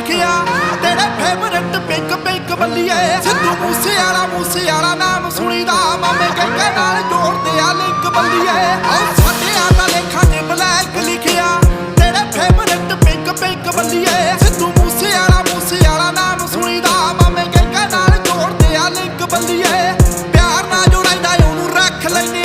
ਲਿਖਿਆ ਤੇਰੇ favourite pink pink ਬੱਲੀਏ। ਸਿੱਧੂ ਮੂਸੇਵਾਲਾ ਨਾਮ ਸੁਣੀਦਾ ਮਾਮੇ ਕਹਿੰਦੇ ਨਾਲ ਜੋੜਦੇ ਆ ਲਿੰਕ ਬੱਲੀਏ। ਸਾਡਿਆਂ ਦਾ ਲੇਖਾਂ 'ਚ ਬਲੈਕ ਲਿਖਿਆ ਤੇਰੇ ਫੇਵਰਟ ਪਿੰਕ ਪਿੰਕ ਬੱਲੀਏ। ਸਿੱਧੂ ਮੂਸੇਵਾਲਾ ਨਾਮ ਸੁਣੀਦਾ ਮਾਮੇ ਕਹਿੰਦੇ ਨਾਲ ਜੋੜਦੇ ਆ ਲਿੰਕ ਬੱਲੀਏ। ਪਿਆਰ ਨਾਲ ਜੋ ਰਹਿੰਦਾ ਉਹਨੂੰ ਰੱਖ ਲੈਨੇ